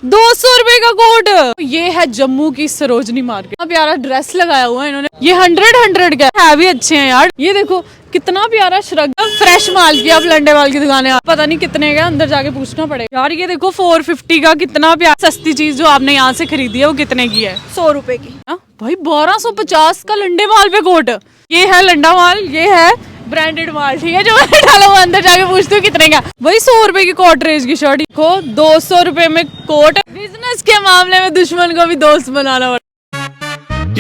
200 रुपए का कोट। ये है जम्मू की सरोजनी मार्केट। प्यारा ड्रेस लगाया हुआ है इन्होंने। ये 100 का है भी अच्छे हैं यार। ये देखो कितना प्यारा श्रग, फ्रेश माल की। अब लंडेवाल की दुकान है, पता नहीं कितने का, अंदर जाके पूछना पड़ेगा यार। ये देखो 450 का, कितना प्यारा। सस्ती चीज जो आपने यहाँ से खरीदी है वो कितने की है? 100 रुपए की। भाई 1250 का लंडे माल पे कोट। ये है लंडा माल, ये है ब्रांडेड माल, ठीक है। जो मैंने डाला हुआ अंदर जाके पूछती हूँ कितने का। वही 100 रुपए की कोट रेंज की शर्ट देखो, 200 रुपए में कोट। बिजनेस के मामले में दुश्मन को भी दोस्त बनाना पड़ता।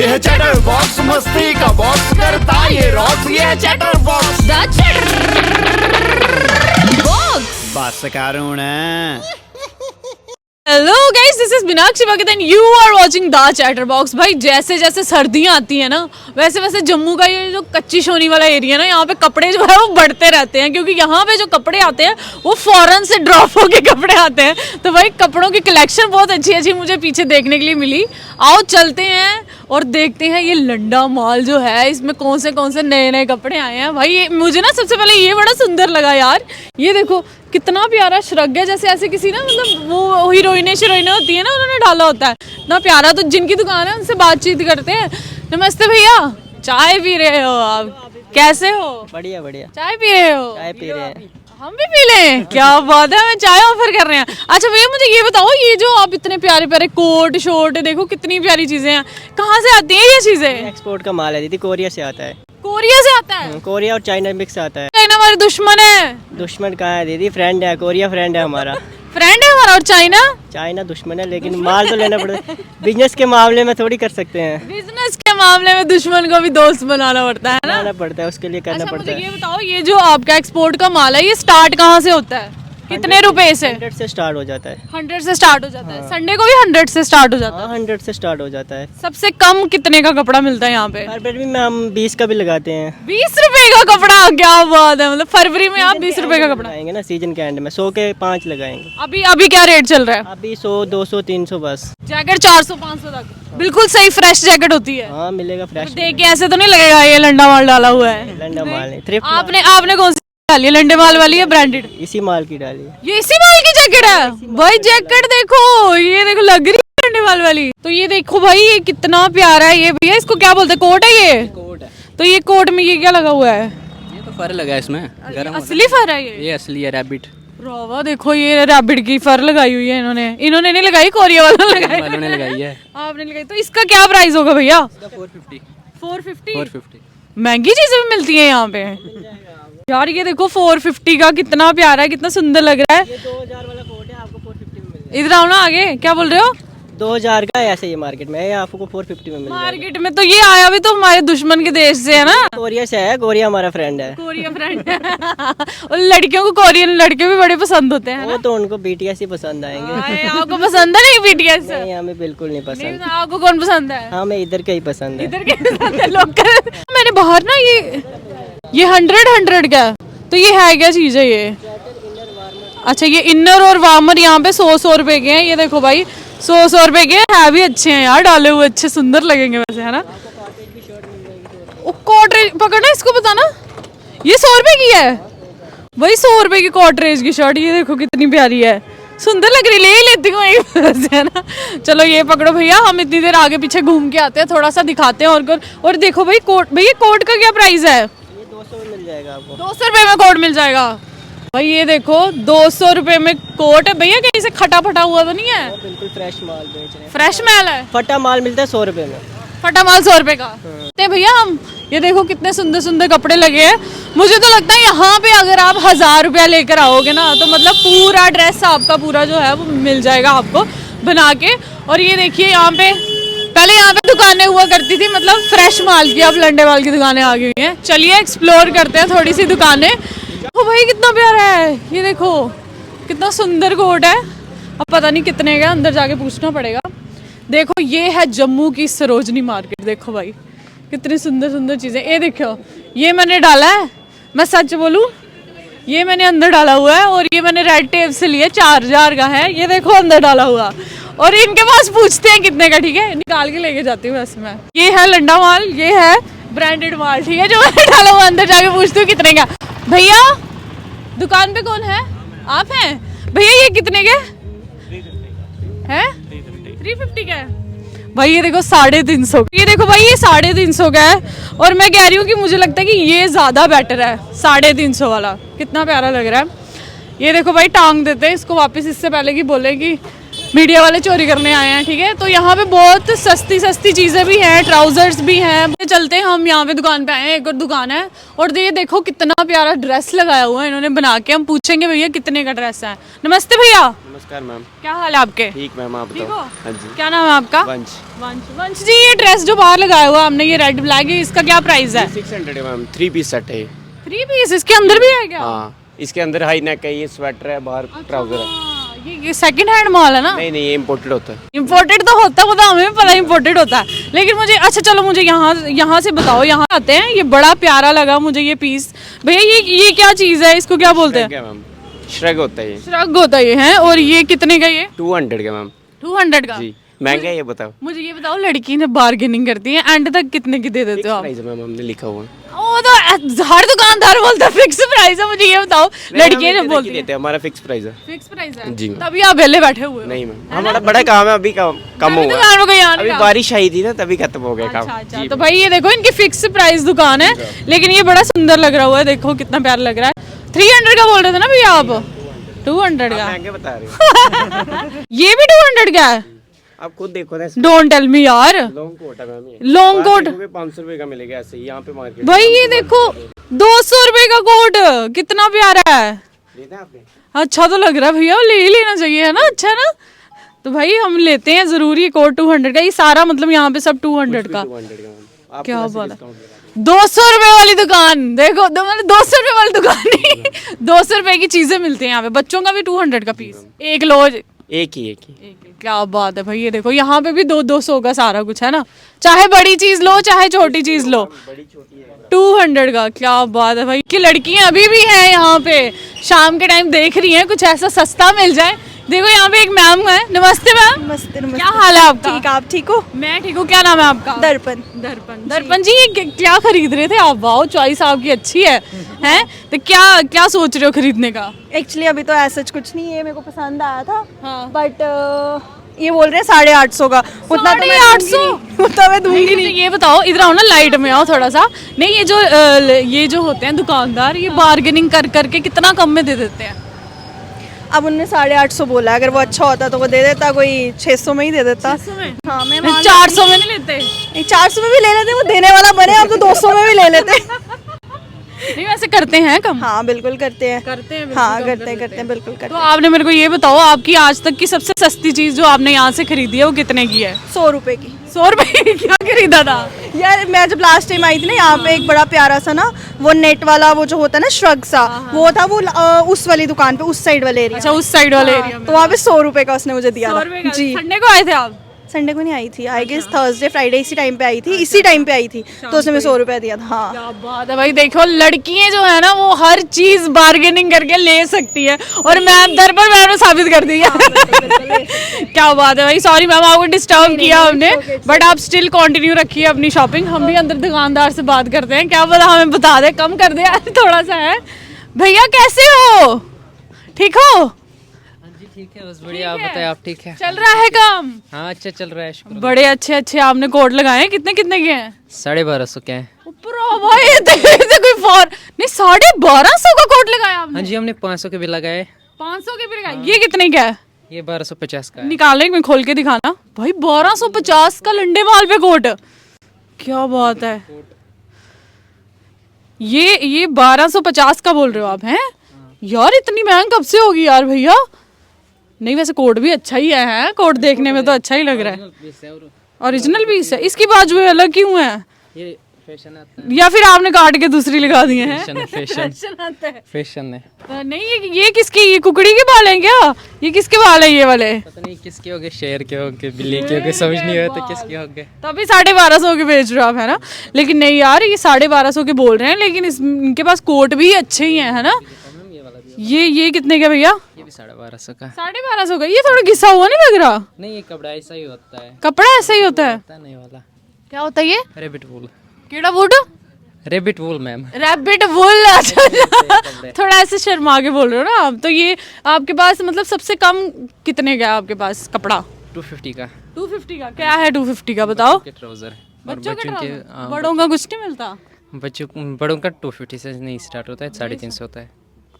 ये है चैटर बॉक्स, मस्ती का बॉक्स करता ये रॉक्स। ये है चैटर बॉक्स, बस करूँ ना। Hello guys, this is Meenakshi Bhagat and you are watching the chatter box. भाई जैसे जैसे सर्दियां आती हैं ना, वैसे वैसे जम्मू का ये जो कच्ची शोनी वाला एरिया ना, यहाँ पे कपड़े जो है वो बढ़ते रहते हैं। क्योंकि यहाँ पे जो कपड़े आते हैं वो फॉरेन से ड्रॉप होके कपड़े आते हैं। तो भाई कपड़ों की कलेक्शन बहुत अच्छी अच्छी मुझे पीछे देखने के लिए मिली। आओ चलते हैं और देखते हैं ये लंडा मॉल जो है, इसमें कौन से नए नए कपड़े आए हैं। भाई ये मुझे ना सबसे पहले ये बड़ा सुंदर लगा यार। ये देखो कितना प्यारा श्रग है, जैसे ऐसे किसी ना, मतलब वो हीरोइनें होती है ना, उन्होंने डाला होता है ना प्यारा। तो जिनकी दुकान है उनसे बातचीत करते हैं। नमस्ते भैया, चाय पी रहे हो आप? कैसे हो? बढ़िया बढ़िया। चाय पी रहे हो? चाय पी रहे हैं। हम भी पी लें? क्या बात है, हमें चाय ऑफर कर रहे हैं। अच्छा भैया मुझे ये बताओ, ये जो आप इतने प्यारे प्यारे कोट शोट, देखो कितनी प्यारी चीजें हैं, कहाँ से आती हैं ये चीजें? एक्सपोर्ट का माल है दीदी, कोरिया से आता है। कोरिया से आता है? कोरिया और चाइना मिक्स आता है। चाइना हमारे दुश्मन है। दुश्मन कहाँ है दीदी, फ्रेंड है। कोरिया फ्रेंड है हमारा। फ्रेंड है हमारा। और चाइना? चाइना दुश्मन है, लेकिन माल तो लेना पड़ता है। बिजनेस के मामले में थोड़ी कर सकते हैं। बिजनेस के मामले में दुश्मन को भी दोस्त बनाना पड़ता है ना। बनाना पड़ता है, उसके लिए करना अच्छा पड़ता मुझे है। ये बताओ, ये जो आपका एक्सपोर्ट का माल है ये स्टार्ट कहाँ से होता है? कितने रुपए से? 100 से स्टार्ट हो जाता है। 100 से स्टार्ट हो जाता है। संडे को भी 100 से स्टार्ट हो जाता है। हाँ 100 से स्टार्ट हो जाता है। सबसे कम कितने का कपड़ा मिलता है यहाँ पे? फरवरी में हम 20 का भी लगाते हैं। 20 रुपए का कपड़ा? क्या बात है, मतलब फरवरी में आप 20 रुपए का कपड़ा लगाएंगे ना, सीजन के एंड में 100 के 5 लगाएंगे। अभी अभी क्या रेट चल रहा है? अभी 100 200 300 बस। जैकेट 400-500 तक? बिल्कुल सही फ्रेश जैकेट होती है? हाँ मिलेगा फ्रेश। देख के ऐसे तो नहीं लगेगा ये लंडा माल डाला हुआ है? लंडा माल नहीं, थ्रिफ्ट। आपने कौन सी डाली है, लंडे माल वाली है ब्रांडेड? इसी माल की डाली है। ये इसी माल की जैकेट है? भाई जैकेट देखो, ये देखो लग रही है लंडे माल वाली। तो ये देखो भाई, ये कितना प्यारा है। ये भैया इसको क्या बोलते हैं, कोट है ये? कोट है। तो ये कोट में ये क्या लगा हुआ है? ये तो फर लगा है इसमें, गरम असली फर है ये असली है, रैबिट रावा। देखो ये रैबिट की फर लगाई हुई है इन्होंने नहीं लगाई, कोरिया वाला लगाई। वालों ने लगाई है। आपने लगाई। तो इसका क्या प्राइस होगा भैया? 450 450। महंगी चीजें भी मिलती है यहाँ पे यार। ये देखो 450 का, कितना प्यारा है, कितना सुंदर लग रहा है। 2000 वाला कोट है, आपको 450 में मिलेगा। इधर आओ ना आगे, क्या बोल रहे हो? 2000 का है ऐसे ये मार्केट में है, आपको 450 में मिल जाएगा। मार्केट में तो ये आया भी तो हमारे दुश्मन के देश से है ना। कोरिया से है, कोरिया हमारा फ्रेंड है। कोरिया फ्रेंड है। और लड़कियों को कोरियन लड़के भी बड़े पसंद होते हैं वो तो उनको बीटीएस ही पसंद आएंगे। आपको पसंद है? नहीं BTS? नहीं हमें बिल्कुल नहीं पसंद। आपको कौन पसंद है? हमें इधर का ही पसंद है। इधर के पसंद है लोग। मैंने बाहर ना ये 100 का है। तो ये है क्या चीज है ये? अच्छा ये इनर और वार्मर यहाँ पे 100 रुपए के हैं। ये देखो भाई 100 रुपए के है भी अच्छे हैं यार, डाले हुए अच्छे सुंदर लगेंगे वैसे, है ना। कॉटरेज पकड़ना, इसको बताना ये 100 रुपए की है। वही 100 रुपए की कॉटरेज की शर्ट। ये देखो कितनी प्यारी है, सुंदर लग रही, ले ही लेती हूँ है ना। चलो ये पकड़ो भैया, हम इतनी देर आगे पीछे घूम के आते हैं, थोड़ा सा दिखाते हैं। और देखो भाई कोट, भैया कोट का क्या प्राइस है? 200 में मिल जाएगा आपको। 200 रुपए में कोट मिल जाएगा? भाई ये देखो 200 रुपए में कोट है। भैया कहीं से खटा फटा हुआ तो नहीं है? बिल्कुल फ्रेश माल बेच रहे हैं। फ्रेश माल है? फटा माल मिलता है 100 रुपए में। फटा माल 100 रुपए का? ते भैया हम ये देखो कितने सुंदर सुंदर कपड़े लगे हैं। मुझे तो लगता है यहाँ पे अगर आप 1000 रुपया लेकर आओगे ना, तो मतलब पूरा ड्रेस आपका पूरा जो है वो मिल जाएगा आपको बना के। और ये देखिए यहाँ पे, पहले यहाँ पे दुकानें हुआ करती थी मतलब फ्रेश माल की, अब लंडे माल की दुकानें आ गई हुई हैं। चलिए एक्सप्लोर करते हैं थोड़ी सी दुकानें। ओ भाई कितना प्यारा है, ये देखो कितना सुंदर कोट है। अब पता नहीं कितने का, अंदर जाके पूछना पड़ेगा। देखो ये है जम्मू की सरोजनी मार्केट। देखो भाई कितनी सुंदर सुंदर चीजें। ये देखो ये मैंने डाला है, मैं सच बोलूं ये मैंने अंदर डाला हुआ है। और ये मैंने रेड टेप से लिया, 4000 का है। ये देखो अंदर डाला हुआ। और इनके पास पूछते हैं कितने का, ठीक है, निकाल के लेके जाती हूँ वैसे मैं। ये है लंडा माल, ये है ब्रांडेड माल, ठीक है, जो मैंने डाला हुआ अंदर जाके पूछती हूँ कितने का। भैया दुकान पे कौन है? आप हैं भैया? ये कितने के है? 350 का है भाई। ये देखो 350, ये देखो भाई ये 350 का है। और मैं कह रही हूँ कि मुझे लगता है कि ये ज़्यादा बेटर है 350 वाला। कितना प्यारा लग रहा है। ये देखो भाई टांग देते हैं इसको वापस, इससे पहले कि बोले कि मीडिया वाले चोरी करने आए हैं। ठीक है, तो यहाँ पे बहुत सस्ती सस्ती चीज़ें भी हैं, ट्राउजर्स भी हैं। चलते हैं हम यहाँ पे दुकान पे आए हैं, एक और दुकान है। और ये देखो कितना प्यारा ड्रेस लगाया हुआ है इन्होंने बना के। हम पूछेंगे भैया कितने का ड्रेस है। नमस्ते भैया। नमस्कार मैम। क्या हाल है आपके? ठीक मैम, आप ठीक बताओ। हो? हाँ जी। क्या नाम है आपका? वंश। वंश। वंश जी, ये ड्रेस जो बाहर लगाया हुआ हमने, ये रेड ब्लैक है, इसका क्या प्राइस है? 600 है मैम, 3 पीस सेट है। 3 पीस इसके अंदर भी है क्या? हाँ, इसके अंदर हाई नेक है, ये स्वेटर है, बाहर ट्राउजर है। हाँ, ये सेकंड हैंड माल है ना? नहीं नहीं, ये इम्पोर्टेड होता है। इम्पोर्टेड तो होता है, वो तो हमें भी पता इम्पोर्टेड होता है। लेकिन मुझे अच्छा चलो मुझे यहाँ से बताओ, यहाँ आते हैं। ये बड़ा प्यारा लगा मुझे ये पीस। भैया ये क्या चीज़ है, इसको क्या बोलते हैं? क्या मैम? श्रग होता है ये। श्रग होता है ये है। और ये कितने का? ये 200 का मैम। 200 का? जी, महंगा है ये, बताओ। मुझे ये बताओ, लड़की ने बार्गेनिंग करती है, एंड तक कितने की दे देते हो आप? प्राइस है मैम, हमने लिखा हुआ है। वो तो हर दुकानदार बोलता है फिक्स प्राइस है। मुझे ये बताओ, लड़कियां जब बोलती देते हैं, हमारा फिक्स प्राइस है। फिक्स प्राइस है जी मैम। तभी आप पहले बैठे हुए हो। नहीं मैम, हमारा बड़ा काम है, अभी कम तभी हुआ दुकान में कहीं आने अभी का। बारिश आई थी ना, तभी खत्म हो गया काम। अच्छा अच्छा, तो भाई ये देखो इनकी फिक्स प्राइस दुकान है, लेकिन ये बड़ा सुंदर लग रहा हुआ है। देखो कितना प्यारा लग रहा है। 300 का बोल रहे थे ना भैया आप? 200 का? महंगे बता रहे हो। ये भी 200 का है? आप खुद देखो ना। डोंट टेल मी यार। लॉन्ग कोट है मैम ये। लॉन्ग कोट 500 रुपए का मिलेगा ऐसे ही यहाँ पे मार्केट। भाई ये देखो 200 रुपए का कोट, कितना प्यारा है। लेना है आपने? अच्छा तो लग रहा है भैया, ले ही लेना चाहिए है ना। अच्छा है ना, तो भाई हम लेते हैं जरूरी। कोट 200 का, ये सारा मतलब यहाँ पे सब 200 का। 200 का मैम। आप क्या बात है। 200 रुपए वाली दुकान देखो, मतलब 200 रुपए वाली दुकान नहीं 200 रुपए की चीजें मिलती हैं यहाँ पे। बच्चों का भी 200 का पीस, एक लो एक ही। क्या बात है भाई। ये देखो यहाँ पे भी 200 का सारा कुछ है ना, चाहे बड़ी चीज लो चाहे छोटी चीज लो, 200 का। क्या बात है भाई कि लड़कियां अभी भी हैं यहाँ पे, शाम के टाइम देख रही हैं कुछ ऐसा सस्ता मिल जाए। देखो यहाँ पे एक मैम है। नमस्ते मैम। नमस्ते नमस्ते। क्या हाल है आपका? ठीक, आप ठीक हो? मैं ठीक हूँ। क्या नाम है आपका? दर्पण। दर्पण जी, ये क्या खरीद रहे थे आप? वाओ, चॉइस आपकी अच्छी है। हैं तो क्या सोच रहे हो खरीदने का? एक्चुअली अभी तो ऐसा कुछ नहीं है, मेरे को पसंद आया था। हाँ। बट ये बोल रहे हैं 850 का। उतना तो मैं 850? उतना मैं दूंगी नहीं, नहीं। ये बताओ, इधर आओ ना, लाइट में आओ थोड़ा सा। नहीं, ये जो होते हैं दुकानदार, ये बार्गेनिंग कर करके कितना कम में दे देते हैं? अब उनने 850 बोला, अगर वो अच्छा होता तो वो दे देता, कोई 600 में ही दे देता। 600 में? हाँ, मैं 400 में नहीं लेते? 400 में भी ले लेते, वो देने वाला बने। अब तो 200 में भी ले लेते। नहीं, वैसे करते हैं कम? हाँ बिल्कुल करते हैं। करते हैं, हाँ करते हैं बिल्कुल करते तो हैं। आपने मेरे को ये बताओ, आपकी आज तक की सबसे सस्ती चीज जो आपने यहाँ से खरीदी है वो कितने की है? 100 रुपए की। 100 रुपए की क्या खरीदा था? यार मैं जब लास्ट टाइम आई थी ना यहाँ पे, एक बड़ा प्यारा सा ना वो नेट वाला वो जो होता है ना श्रग सा, वो था वो उस वाली दुकान पे, उस साइड वाले एरिया। अच्छा, उस साइड वाले एरिया में। तो वहाँ पे 100 रुपए का उसने मुझे दिया 100 था। रुपए का? जी। संडे को आए थे आप? संडे को नहीं आई थी, आई गेस थर्सडे फ्राइडे इसी टाइम पे आई थी, इसी टाइम पे आई थी। तो उसने मुझे 100 रुपए दिया था। हाँ क्या बात है भाई। देखो लड़कियां जो है ना, वो हर चीज बार्गेनिंग करके ले सकती है, और मैम दर्पण मैम ने साबित कर दिया। क्या बात है भाई। सॉरी मैम, आपको डिस्टर्ब किया हमने, बट आप स्टिल कंटिन्यू रखिए अपनी शॉपिंग। हम भी अंदर दुकानदार से बात करते हैं, क्या पता हमें बता दे, कम कर दे थोड़ा सा है। भैया कैसे हो? ठीक हो? ठीक है, बस बढ़िया। आप बताएं, आप ठीक है? चल रहा है काम? हाँ, अच्छा चल रहा है, शुक्र। बड़े अच्छे अच्छे आपने कोट लगाए हैं। कितने कितने के हैं? 1250 के हैं। भाई ये कोई फॉर नहीं, 1250 का कोट लगाया आपने? हाँ जी, हमने 500 के भी लगाए। 500 के भी लगाए। ये कितने का है? ये 1250 का है। निकाले में खोल के दिखाना भाई। 1250 का लंडे माल पे कोट, क्या बात है। ये 1250 का बोल रहे हो आप? हैं यार, इतनी महंग कब से होगी यार भैया? नहीं वैसे कोट भी अच्छा ही है, कोट देखने में तो अच्छा ही लग रहा है। ओरिजिनल पीस है। इसकी बाजू अलग क्यों है? ये फैशन आता है, या फिर आपने काट के दूसरी लगा दी है? फैशन आता है। फैशन है। नहीं, ये किसकी, ये कुकड़ी के बाल हैं क्या? ये किसके बाल है ये वाले? पता नहीं किसके होंगे, शेर के होंगे, बिल्ली के होंगे, समझ नहीं आता किसके होंगे। तो अभी 1250 के बेच रहे हो आप, है ना? लेकिन नहीं यार, ये 1250 के बोल रहे हैं, लेकिन इनके पास कोट भी अच्छे ही है ना? ये कितने का भैया? ये भी 1250 का। 1250 का? ये थोड़ा घिसा हुआ नहीं लग रहा? नहीं, ये कपड़ा ऐसा ही होता है। कपड़ा ऐसा ही होता है? पता नहीं वाला क्या होता है ये? Rabbit wool. केड़ा वुड? Rabbit wool ma'am. Rabbit wool. थोड़ा ऐसे शर्मा के बोल रहे हो ना आप। तो ये आपके पास मतलब सबसे कम कितने का है आपके पास कपड़ा? 250 का 250 का क्या है? 250 का बताओ। के ट्राउजर बच्चों के के trouser? बड़ों का कुछ नहीं मिलता? बड़ों का 250 से नहीं स्टार्ट होता है, 350 होता है।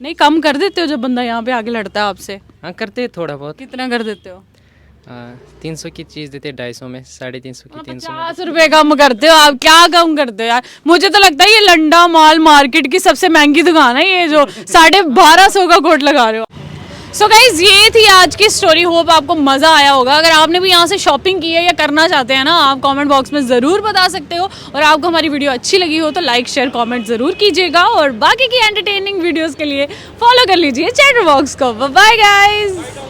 नहीं कम कर देते हो जब बंदा यहाँ पे आके लड़ता है आपसे? हाँ करते हैं थोड़ा बहुत। कितना कर देते हो? 300 की चीज़ देते 250 में, 350 की 300 में। 50 रुपए कम करते हो आप, क्या कम करते हो यार? मुझे तो लगता है ये लंडा माल मार्केट की सबसे महंगी दुकान है ये, जो 1250 का कोट लगा रहे हो। सो गाइज ये थी आज की स्टोरी। होप आपको मज़ा आया होगा। अगर आपने भी यहाँ से शॉपिंग की है या करना चाहते हैं ना, आप कमेंट बॉक्स में ज़रूर बता सकते हो। और आपको हमारी वीडियो अच्छी लगी हो तो लाइक शेयर कमेंट ज़रूर कीजिएगा। और बाकी की एंटरटेनिंग वीडियोज़ के लिए फॉलो कर लीजिए चैटर बॉक्स को। Bye guys.